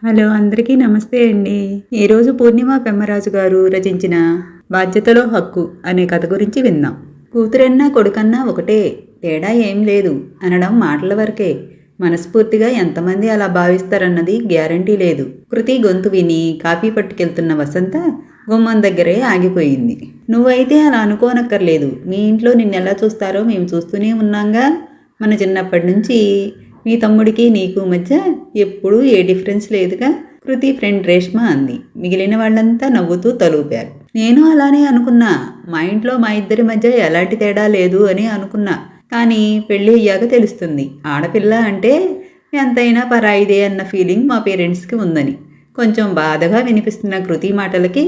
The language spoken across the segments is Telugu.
హలో అందరికీ నమస్తే అండి. ఈరోజు పూర్ణిమ పెమ్మరాజు గారు రచించిన బాధ్యతలో హక్కు అనే కథ గురించి విందాం. కూతురన్నా కొడుకన్నా ఒకటే, తేడా ఏం లేదు అనడం మాటల వరకే. మనస్ఫూర్తిగా ఎంతమంది అలా భావిస్తారన్నది గ్యారంటీ లేదు. కృతి గొంతు విని కాఫీ పట్టుకెళ్తున్న వసంత గుమ్మం దగ్గరే ఆగిపోయింది. నువ్వైతే అలా అనుకోనక్కర్లేదు. మీ ఇంట్లో నిన్నెలా చూస్తారో మేము చూస్తూనే ఉన్నాంగా. మన చిన్నప్పటి నుంచి మీ తమ్ముడికి నీకు మధ్య ఎప్పుడూ ఏ డిఫరెన్స్ లేదుగా, కృతి ఫ్రెండ్ రేష్మ అంది. మిగిలిన వాళ్ళంతా నవ్వుతూ తలూపారు. నేను అలానే అనుకున్నా. మా ఇంట్లో మా ఇద్దరి మధ్య ఎలాంటి తేడా లేదు అని అనుకున్నా. కానీ పెళ్ళి అయ్యాక తెలుస్తుంది, ఆడపిల్ల అంటే ఎంతైనా పరాయిదే అన్న ఫీలింగ్ మా పేరెంట్స్కి ఉందని. కొంచెం బాధగా వినిపిస్తున్న కృతి మాటలకి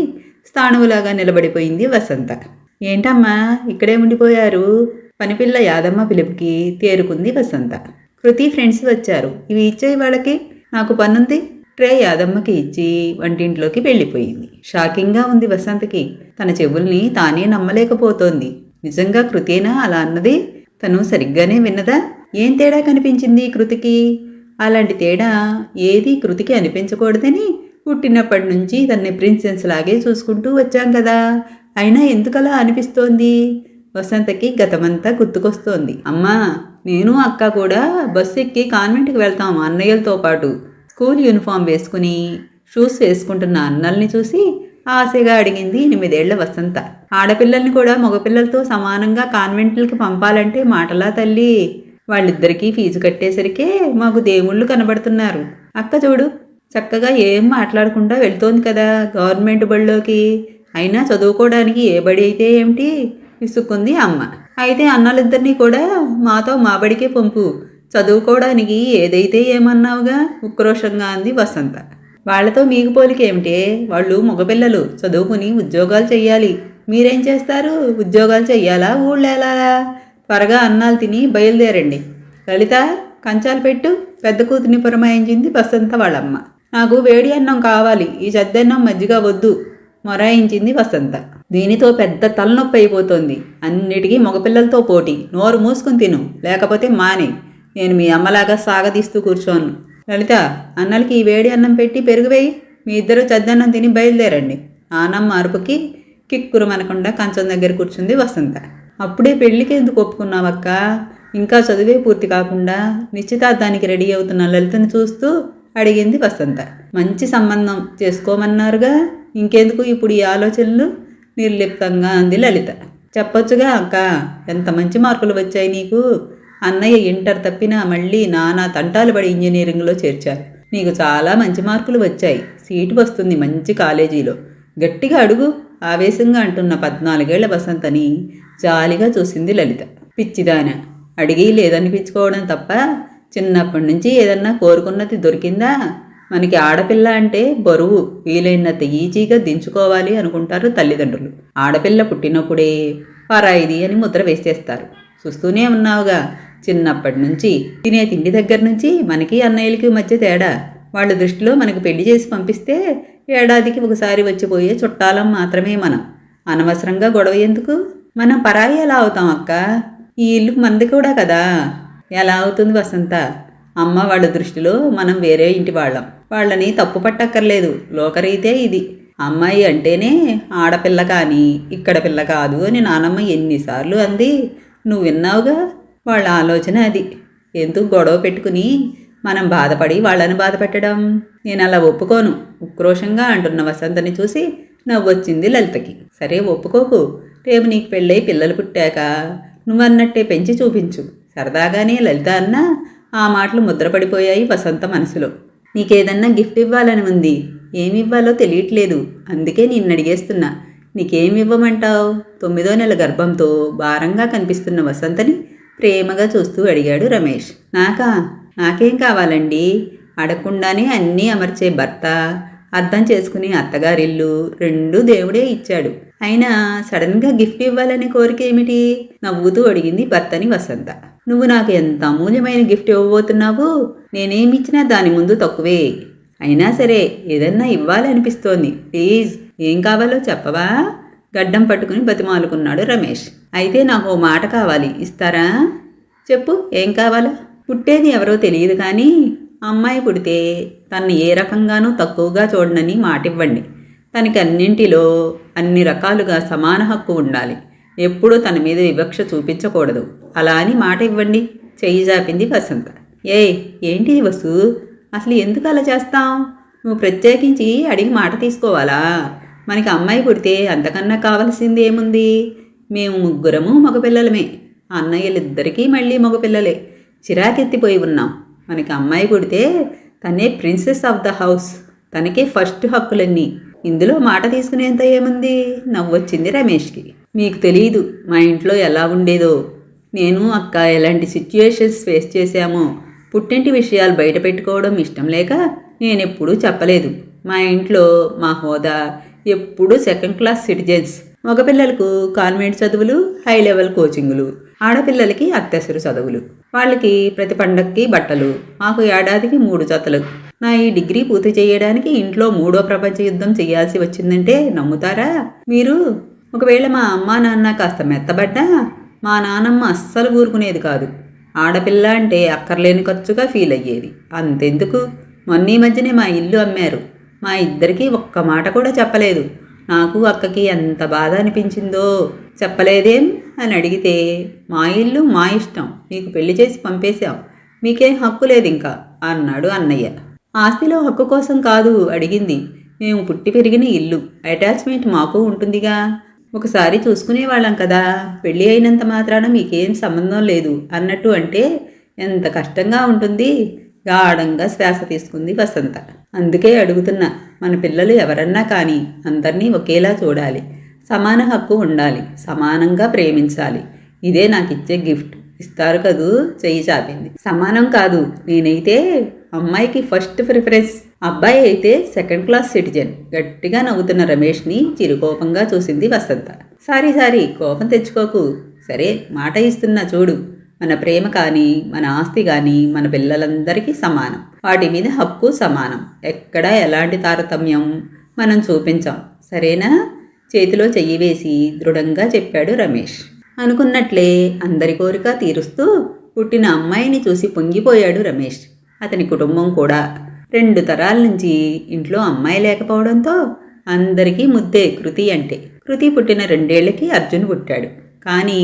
స్థాణువులాగా నిలబడిపోయింది వసంత. ఏంటమ్మా ఇక్కడే ఉండిపోయారు? పనిపిల్ల యాదమ్మ పిలుపుకి తేరుకుంది వసంత. కృతి ఫ్రెండ్స్ వచ్చారు, ఇవి ఇచ్చేయి వాళ్ళకి, నాకు పనుంది. ట్రే యాదమ్మకి ఇచ్చి వంటింట్లోకి వెళ్ళిపోయింది. షాకింగ్గా ఉంది వసంతకి. తన చెవుల్ని తానే నమ్మలేకపోతోంది. నిజంగా కృతేనా అలా అన్నది? తను సరిగ్గానే విన్నదా? ఏం తేడా కనిపించింది కృతికి? అలాంటి తేడా ఏది కృతికి అనిపించకూడదని పుట్టినప్పటి నుంచి తన్ని ప్రిన్సెస్ లాగే చూసుకుంటూ వచ్చాం కదా. అయినా ఎందుకలా అనిపిస్తోంది? వసంతకి గతమంతా గుర్తుకొస్తోంది. అమ్మా, నేను అక్క కూడా బస్సు ఎక్కి కాన్వెంట్కి వెళ్తాం అన్నయ్యలతో పాటు. స్కూల్ యూనిఫామ్ వేసుకుని షూస్ వేసుకుంటున్న అన్నల్ని చూసి ఆశగా అడిగింది 8 ఏళ్ల వసంత. ఆడపిల్లల్ని కూడా మగపిల్లలతో సమానంగా కాన్వెంట్లకి పంపాలంటే మాటలా తల్లి? వాళ్ళిద్దరికీ ఫీజు కట్టేసరికే మాకు దేవుళ్ళు కనబడుతున్నారు. అక్క చూడు, చక్కగా ఏం మాట్లాడకుండా వెళ్తోంది కదా గవర్నమెంట్ బడిలోకి. అయినా చదువుకోవడానికి ఏ బడి అయితే ఏమిటి? విసుక్కుంది అమ్మ. అయితే అన్నలిద్దరినీ కూడా మాతో మా బడికే పంపు, చదువుకోవడానికి ఏదైతే ఏమన్నావుగా ఉక్రోషంగా అంది వసంత. వాళ్లతో మీకు పోలికేమిటే? వాళ్ళు మగపిల్లలు, చదువుకుని ఉద్యోగాలు చెయ్యాలి. మీరేం చేస్తారు? ఉద్యోగాలు చెయ్యాలా ఊళ్ళేలాలా? త్వరగా అన్నాలు తిని బయలుదేరండి. లలిత, కంచాలు పెట్టు, పెద్ద కూతురిని పురమాయించింది వసంత వాళ్ళమ్మ. నాకు వేడి అన్నం కావాలి, ఈ చద్దన్నం మజ్జిగ వద్దు మొరాయించింది వసంత. దీనితో పెద్ద తలనొప్పి అయిపోతోంది. అన్నిటికీ మగపిల్లలతో పోటీ. నోరు మూసుకుని తిను, లేకపోతే మానే. నేను మీ అమ్మలాగా సాగదీస్తూ కూర్చోను. లలిత, అన్నలకి ఈ వేడి అన్నం పెట్టి పెరుగువేయి. మీ ఇద్దరు చద్దన్నం తిని బయలుదేరండి. ఆనమ్మ అరుపుకి కిక్కురుమనకుండా కంచం దగ్గర కూర్చుంది వసంత. అప్పుడే పెళ్లికి ఎందుకు ఒప్పుకున్నావక్క? ఇంకా చదువే పూర్తి కాకుండా నిశ్చితార్థానికి రెడీ అవుతున్న లలితను చూస్తూ అడిగింది వసంత. మంచి సంబంధం చేసుకోమన్నారుగా, ఇంకెందుకు ఇప్పుడు ఈ ఆలోచనలు? నిర్లిప్తంగా అంది లలిత. చెప్పొచ్చుగా అక్క, ఎంత మంచి మార్కులు వచ్చాయి నీకు. అన్నయ్య ఇంటర్ తప్పినా మళ్ళీ నానా తంటాలు పడి ఇంజనీరింగ్లో చేర్చారు. నీకు చాలా మంచి మార్కులు వచ్చాయి, సీటు వస్తుంది మంచి కాలేజీలో. గట్టిగా అడుగు, ఆవేశంగా అంటున్న 14 ఏళ్ల వసంతని జాలిగా చూసింది లలిత. పిచ్చిదాన, అడిగి లేదనిపించుకోవడం తప్ప చిన్నప్పటి నుంచి ఏదన్నా కోరుకున్నది దొరికిందా? మనకి ఆడపిల్ల అంటే బరువు, వీలైనంత ఈజీగా దించుకోవాలి అనుకుంటారు తల్లిదండ్రులు. ఆడపిల్ల పుట్టినప్పుడే పరాయిది అని ముద్ర వేసేస్తారు. చూస్తూనే ఉన్నావుగా, చిన్నప్పటి నుంచి తినే తిండి దగ్గర నుంచి మనకి అన్నయ్యలకి మధ్య తేడా. వాళ్ళ దృష్టిలో మనకు పెళ్లి చేసి పంపిస్తే ఏడాదికి ఒకసారి వచ్చిపోయే చుట్టాలం మాత్రమే మనం. అనవసరంగా గొడవ ఎందుకు? మనం పరాయి ఎలా అవుతాం అక్క? ఈ ఇల్లు మనది కూడా కదా. ఎలా అవుతుంది వసంత? అమ్మ వాళ్ళ దృష్టిలో మనం వేరే ఇంటి వాళ్ళం. వాళ్ళని తప్పు పట్టక్కర్లేదు, లోకరీతే ఇది. అమ్మాయి అంటేనే ఆడపిల్ల కానీ ఇక్కడ పిల్ల కాదు అని నానమ్మ ఎన్నిసార్లు అంది. నువ్వు విన్నావుగా, వాళ్ళ ఆలోచన అది. ఎందుకు గొడవ పెట్టుకుని మనం బాధపడి వాళ్ళని బాధ పెట్టడం? నేను అలా ఒప్పుకోను, ఉక్రోషంగా అంటున్న వసంతని చూసి నవ్వొచ్చింది లలితకి. సరే ఒప్పుకోకు, రేపు నీకు పెళ్ళై పిల్లలు పుట్టాక నువ్వన్నట్టే పెంచి చూపించు. సరదాగానే లలిత అన్నా ఆ మాటలు ముద్రపడిపోయాయి వసంత మనసులో. నీకేదన్నా గిఫ్ట్ ఇవ్వాలని ఉంది, ఏమివ్వాలో తెలియట్లేదు, అందుకే నిన్ను అడిగేస్తున్నా. నీకేమివ్వమంటావు? 9వ నెల గర్భంతో భారంగా కనిపిస్తున్న వసంతని ప్రేమగా చూస్తూ అడిగాడు రమేష్. నాకేం కావాలండి? అడగకుండానే అన్నీ అమర్చే భర్త, అర్థం చేసుకుని అత్తగారిల్లు, రెండూ దేవుడే ఇచ్చాడు. అయినా సడన్గా గిఫ్ట్ ఇవ్వాలనే కోరిక ఏమిటి? నవ్వుతూ అడిగింది భర్తని వసంత. నువ్వు నాకు ఎంత అమూల్యమైన గిఫ్ట్ ఇవ్వబోతున్నావు? నేనేమిచ్చినా దాని ముందు తక్కువే. అయినా సరే ఏదన్నా ఇవ్వాలనిపిస్తోంది. ప్లీజ్, ఏం కావాలో చెప్పవా? గడ్డం పట్టుకుని బతిమాలుకున్నాడు రమేష్. అయితే నాకు ఓ మాట కావాలి, ఇస్తారా? చెప్పు, ఏం కావాలో? పుట్టేది ఎవరో తెలియదు కానీ అమ్మాయి పుడితే తన్ని ఏ రకంగానూ తక్కువగా చూడనని మాటివ్వండి. తనకి అన్నింటిలో అన్ని రకాలుగా సమాన హక్కు ఉండాలి. ఎప్పుడూ తన మీద వివక్ష చూపించకూడదు. అలా అని మాట ఇవ్వండి. చెయ్యి జాపింది వసంత. ఏంటిది వసు, అసలు ఎందుకు అలా చేస్తాం? నువ్వు ప్రత్యేకించి అడిగి మాట తీసుకోవాలా? మనకి అమ్మాయి పుడితే అంతకన్నా కావలసింది ఏముంది? మేము ముగ్గురము మగపిల్లలమే. అన్నయ్యలిద్దరికీ మళ్ళీ మగపిల్లలే. చిరాకెత్తిపోయి ఉన్నాం. మనకి అమ్మాయి పుడితే తనే ప్రిన్సెస్ ఆఫ్ ద హౌస్. తనకే ఫస్ట్ హక్కులన్నీ. ఇందులో మాట తీసుకునేంత ఏముంది? నవ్వొచ్చింది రమేష్కి. మీకు తెలీదు మా ఇంట్లో ఎలా ఉండేదో. నేను అక్క ఎలాంటి సిచ్యుయేషన్స్ ఫేస్ చేశామో. పుట్టింటి విషయాలు బయట పెట్టుకోవడం ఇష్టం లేక నేనెప్పుడూ చెప్పలేదు. మా ఇంట్లో మా హోదా ఎప్పుడూ సెకండ్ క్లాస్ సిటిజన్స్. మగపిల్లలకు కాన్వెంట్ చదువులు, హై లెవెల్ కోచింగులు, ఆడపిల్లలకి అత్యవసర చదువులు. వాళ్ళకి ప్రతి పండక్కి బట్టలు, మాకు ఏడాదికి 3 జతలు. నా ఈ డిగ్రీ పూర్తి చేయడానికి ఇంట్లో 3వ ప్రపంచ యుద్ధం చేయాల్సి వచ్చిందంటే నమ్ముతారా మీరు? ఒకవేళ మా అమ్మా నాన్న కాస్త మెత్తబడ్డా మా నానమ్మ అస్సలు ఊరుకునేది కాదు. ఆడపిల్ల అంటే అక్కర్లేని ఖర్చుగా ఫీల్ అయ్యేది. అంతెందుకు, మొన్న ఈ మధ్యనే మా ఇల్లు అమ్మారు. మా ఇద్దరికీ ఒక్క మాట కూడా చెప్పలేదు. నాకు అక్కకి ఎంత బాధ అనిపించిందో. చెప్పలేదేం అని అడిగితే, మా ఇల్లు మా ఇష్టం, మీకు పెళ్లి చేసి పంపేశాం, మీకేం హక్కు లేదు ఇంకా అన్నాడు అన్నయ్య. ఆస్తిలో హక్కు కోసం కాదు అడిగింది. మేము పుట్టి పెరిగిన ఇల్లు, అటాచ్మెంట్ మాకు ఉంటుందిగా. ఒకసారి చూసుకునేవాళ్ళం కదా. పెళ్ళి అయినంత మాత్రాన మీకేం సంబంధం లేదు అన్నట్టు అంటే ఎంత కష్టంగా ఉంటుంది. గాఢంగా శ్వాస తీసుకుంది వసంత. అందుకే అడుగుతున్నా, మన పిల్లలు ఎవరన్నా కానీ అందరినీ ఒకేలా చూడాలి. సమాన హక్కు ఉండాలి. సమానంగా ప్రేమించాలి. ఇదే నాకు ఇచ్చే గిఫ్ట్. ఇస్తారు కదూ? చెయ్యి చాపింది. సమానం కాదు. నేనైతే అమ్మాయికి ఫస్ట్ ప్రిఫరెన్స్, అబ్బాయి అయితే సెకండ్ క్లాస్ సిటిజన్. గట్టిగా నవ్వుతున్న రమేష్ని చిరుకోపంగా చూసింది వసంత. సారీ కోపం తెచ్చుకోకు. సరే మాట ఇస్తున్నా చూడు. మన ప్రేమ కానీ మన ఆస్తి కానీ మన పిల్లలందరికీ సమానం. వాటి మీద హక్కు సమానం. ఎక్కడా ఎలాంటి తారతమ్యం మనం చూపించాం. సరేనా? చేతిలో చెయ్యి వేసి దృఢంగా చెప్పాడు రమేష్. అనుకున్నట్లే అందరి కోరిక తీరుస్తూ పుట్టిన అమ్మాయిని చూసి పొంగిపోయాడు రమేష్. అతని కుటుంబం కూడా. 2 తరాల నుంచి ఇంట్లో అమ్మాయి లేకపోవడంతో అందరికీ ముద్దే కృతి అంటే. కృతి పుట్టిన 2 ఏళ్లకి అర్జున్ పుట్టాడు. కానీ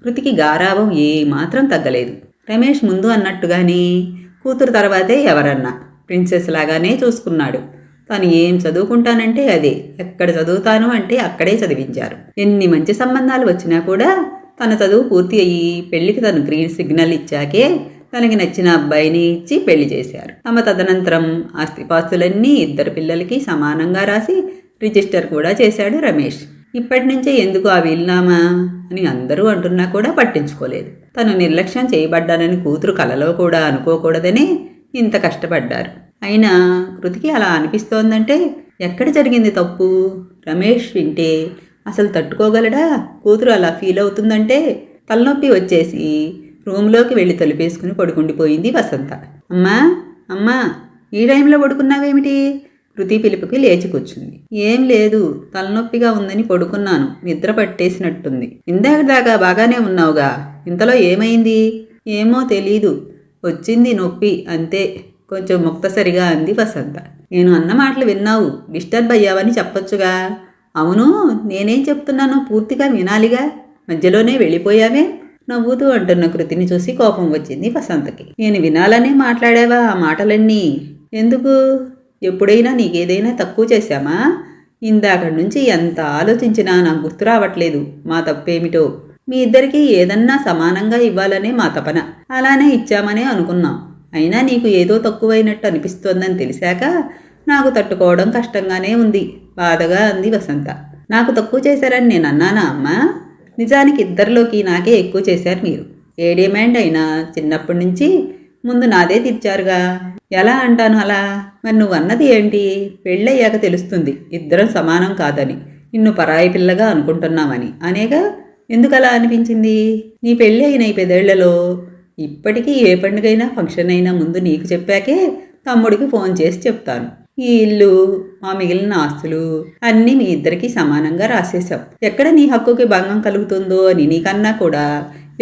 కృతికి గారాభం ఏమాత్రం తగ్గలేదు. రమేష్ ముందు అన్నట్టుగానే కూతురు తర్వాతే ఎవరన్నా ప్రిన్సెస్ లాగానే చూసుకున్నాడు. తను ఏం చదువుకుంటానంటే అదే, ఎక్కడ చదువుతాను అంటే అక్కడే చదివించారు. ఎన్ని మంచి సంబంధాలు వచ్చినా కూడా తన చదువు పూర్తి అయ్యి పెళ్లికి తను గ్రీన్ సిగ్నల్ ఇచ్చాకే తనకి నచ్చిన అబ్బాయిని ఇచ్చి పెళ్లి చేశారు. తదనంతరం ఆస్తిపాస్తులన్నీ 2 పిల్లలకి సమానంగా రాసి రిజిస్టర్ కూడా చేశాడు రమేష్. ఇప్పటి నుంచే ఎందుకు ఆ వీలునామా అని అందరూ అంటున్నా కూడా పట్టించుకోలేదు. తను నిర్లక్ష్యం చేయబడ్డానని కూతురు కలలో కూడా అనుకోకూడదని ఇంత కష్టపడ్డారు. అయినా కృతికి అలా అనిపిస్తోందంటే ఎక్కడ జరిగింది తప్పు? రమేష్ వింటే అసలు తట్టుకోగలడా? కూతురు అలా ఫీల్ అవుతుందంటే తలనొప్పి వచ్చేసి రూమ్లోకి వెళ్ళి తలుపేసుకుని పడుకుండిపోయింది వసంత. అమ్మా ఈ టైంలో పడుకున్నావేమిటి? కృతి పిలుపుకి లేచి కూర్చుంది. ఏం లేదు, తలనొప్పిగా ఉందని పడుకున్నాను. నిద్ర పట్టేసినట్టుంది. ఇందాక దాకా బాగానే ఉన్నావుగా, ఇంతలో ఏమైంది? ఏమో తెలీదు, వచ్చింది నొప్పి అంతే, కొంచెం ముక్తసరిగా అంది వసంత. నేను అన్న మాటలు విన్నావు, డిస్టర్బ్ అయ్యావని చెప్పొచ్చుగా. అవును, నేనేం చెప్తున్నానో పూర్తిగా వినాలిగా, మధ్యలోనే వెళ్ళిపోయావే? నవ్వుతూ అంటున్న కృతిని చూసి కోపం వచ్చింది వసంతకి. నేను వినాలనే మాట్లాడావా ఆ మాటలన్నీ? ఎందుకు? ఎప్పుడైనా నీకేదైనా తక్కువ చేశామా? ఇందాకడి నుంచి ఎంత ఆలోచించినా నాకు గుర్తు రావట్లేదు మా తప్పేమిటో. మీ ఇద్దరికీ ఏదన్నా సమానంగా ఇవ్వాలనే మా తపన. అలానే ఇచ్చామనే అనుకున్నాం. అయినా నీకు ఏదో తక్కువైనట్టు అనిపిస్తోందని తెలిసాక నాకు తట్టుకోవడం కష్టంగానే ఉంది, బాధగా అంది వసంత. నాకు తక్కువ చేశారని నేను అన్నానా అమ్మా? నిజానికి ఇద్దరిలోకి నాకే ఎక్కువ చేశారు మీరు. ఏ డిమాండ్ అయినా చిన్నప్పటి నుంచి ముందు నాదే తీర్చారుగా. ఎలా అంటాను అలా? మరి నువ్వు అన్నది ఏంటి? పెళ్ళయ్యాక తెలుస్తుంది ఇద్దరం సమానం కాదని, నిన్ను పరాయి పిల్లగా అనుకుంటున్నామని అనేగా. ఎందుకలా అనిపించింది? నీ పెళ్ళి అయిన ఈ 10 ఏళ్లలో ఇప్పటికీ ఏ పండుగైనా ఫంక్షన్ అయినా ముందు నీకు చెప్పాకే తమ్ముడికి ఫోన్ చేసి చెప్తాను. ఈ ఇల్లు, మా మిగిలిన ఆస్తులు అన్నీ మీ ఇద్దరికీ సమానంగా రాసేశాం. ఎక్కడ నీ హక్కుకి భంగం కలుగుతుందో అని నీకన్నా కూడా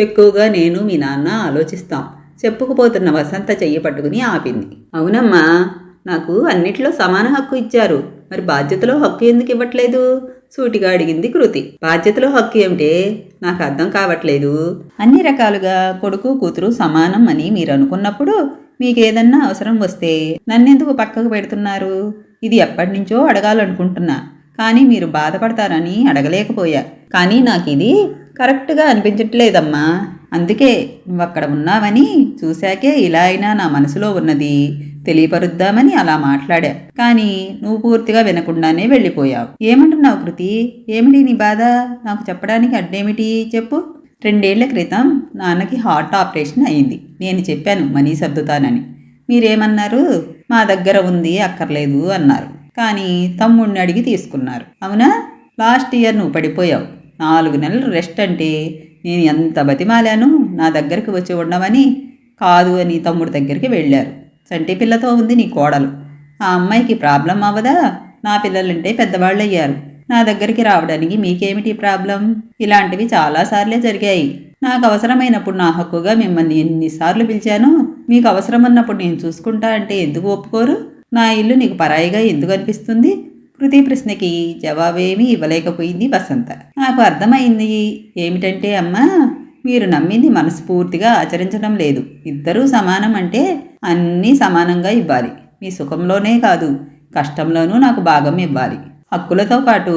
ఎక్కువగా నేను మీ నాన్న ఆలోచిస్తాం. చెప్పుకుపోతున్న వసంత చెయ్యి పట్టుకుని ఆపింది. అవునమ్మా, నాకు అన్నిట్లో సమాన హక్కు ఇచ్చారు, మరి బాధ్యతలో హక్కు ఎందుకు ఇవ్వట్లేదు? సూటిగా అడిగింది కృతి. బాధ్యతలో హక్కు ఏమిటే? నాకు అర్థం కావట్లేదు. అన్ని రకాలుగా కొడుకు కూతురు సమానం అని మీరు అనుకున్నప్పుడు మీకేదన్నా అవసరం వస్తే నన్నెందుకు పక్కకు పెడుతున్నారు? ఇది ఎప్పటినుంచో అడగాలనుకుంటున్నా, కానీ మీరు బాధపడతారని అడగలేకపోయా. కానీ నాకు ఇది కరెక్ట్గా అనిపించట్లేదమ్మా. అందుకే నువ్వక్కడ ఉన్నావని చూశాకే ఇలా అయినా నా మనసులో ఉన్నది తెలియపరుద్దామని అలా మాట్లాడా. కానీ నువ్వు పూర్తిగా వినకుండానే వెళ్ళిపోయావు. ఏమంటున్నావు కృతి? ఏమిటి నీ బాధ? నాకు చెప్పడానికి అడ్డేమిటి చెప్పు. 2 ఏళ్ల క్రితం నాన్నకి హార్ట్ ఆపరేషన్ అయింది. నేను చెప్పాను మనీ సర్దుతానని. మీరేమన్నారు? మా దగ్గర ఉంది, అక్కర్లేదు అన్నారు. కానీ తమ్ముడిని అడిగి తీసుకున్నారు. అవునా? లాస్ట్ ఇయర్ నువ్వు పడిపోయావు. 4 నెలలు రెస్ట్ అంటే నేను ఎంత బతిమాలాను నా దగ్గరికి వచ్చి ఉండమని. కాదు అని తమ్ముడి దగ్గరికి వెళ్ళారు. చంటి పిల్లతో ఉంది నీ కోడలు. ఆ అమ్మాయికి ప్రాబ్లం అవ్వదా? నా పిల్లలంటే పెద్దవాళ్ళయ్యారు, నా దగ్గరికి రావడానికి మీకేమిటి ప్రాబ్లం? ఇలాంటివి చాలాసార్లే జరిగాయి. నాకు అవసరమైనప్పుడు నా హక్కుగా మిమ్మల్ని ఎన్నిసార్లు పిలిచాను. మీకు అవసరమన్నప్పుడు నేను చూసుకుంటా అంటే ఎందుకు ఒప్పుకోరు? నా ఇల్లు నీకు పరాయిగా ఎందుకు అనిపిస్తుంది? కృతి ప్రశ్నకి జవాబేమీ ఇవ్వలేకపోయింది వసంత. నాకు అర్థమైంది. ఏమిటంటే అమ్మా, మీరు నమ్మింది మనస్ఫూర్తిగా ఆచరించడం లేదు. ఇద్దరూ సమానం అంటే అన్నీ సమానంగా ఇవ్వాలి. మీ సుఖంలోనే కాదు, కష్టంలోనూ నాకు భాగం ఇవ్వాలి. హక్కులతో పాటు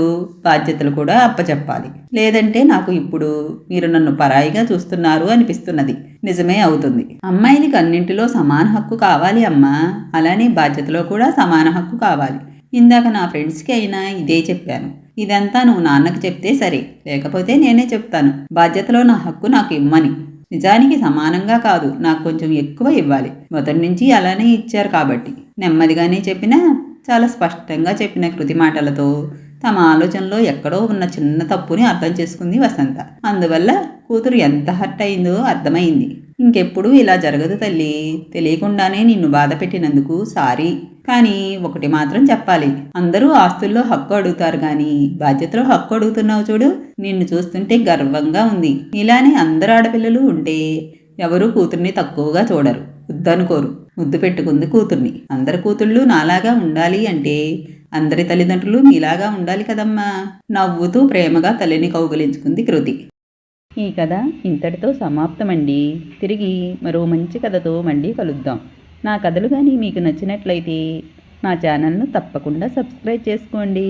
బాధ్యతలు కూడా అప్పచెప్పాలి. లేదంటే నాకు ఇప్పుడు మీరు నన్ను పరాయిగా చూస్తున్నారు అనిపిస్తున్నది. నిజమే అవుతుంది. అమ్మాయినికి అన్నింటిలో సమాన హక్కు కావాలి అమ్మా. అలానే బాధ్యతలో కూడా సమాన హక్కు కావాలి. ఇందాక నా ఫ్రెండ్స్కి అయినా ఇదే చెప్పాను. ఇదంతా నువ్వు నాన్నకు చెప్తే సరే, లేకపోతే నేనే చెప్తాను. బాధ్యతలో నా హక్కు నాకు ఇమ్మని. నిజానికి సమానంగా కాదు, నాకు కొంచెం ఎక్కువ ఇవ్వాలి. మొదటి నుంచి అలానే ఇచ్చారు కాబట్టి. నెమ్మదిగానే చెప్పినా చాలా స్పష్టంగా చెప్పిన కృతి మాటలతో తమ ఆలోచనలో ఎక్కడో ఉన్న చిన్న తప్పుని అర్థం చేసుకుంది వసంత. అందువల్ల కూతురు ఎంత హర్ట్ అయిందో అర్థమైంది. ఇంకెప్పుడు ఇలా జరగదు తల్లి. తెలియకుండానే నిన్ను బాధ పెట్టినందుకు సారీ. కానీ ఒకటి మాత్రం చెప్పాలి. అందరూ ఆస్తుల్లో హక్కు అడుగుతారు కానీ బాధ్యతలో హక్కు అడుగుతున్నావు చూడు. నిన్ను చూస్తుంటే గర్వంగా ఉంది. ఇలానే అందరు ఆడపిల్లలు ఉంటే ఎవరూ కూతుర్ని తక్కువగా చూడరు, వద్దనుకోరు. ముద్దు పెట్టుకుంది కూతుర్ని. అందరి కూతుళ్ళు నాలాగా ఉండాలి అంటే అందరి తల్లిదండ్రులు మీలాగా ఉండాలి కదమ్మా. నవ్వుతూ ప్రేమగా తల్లిని కౌగిలించుకుంది కృతి. ఈ కథ ఇంతటితో సమాప్తమండి. తిరిగి మరో మంచి కథతో మళ్ళీ కలుద్దాం. నా కథలు కానీ మీకు నచ్చినట్లయితే నా ఛానల్ను తప్పకుండా సబ్స్క్రైబ్ చేసుకోండి.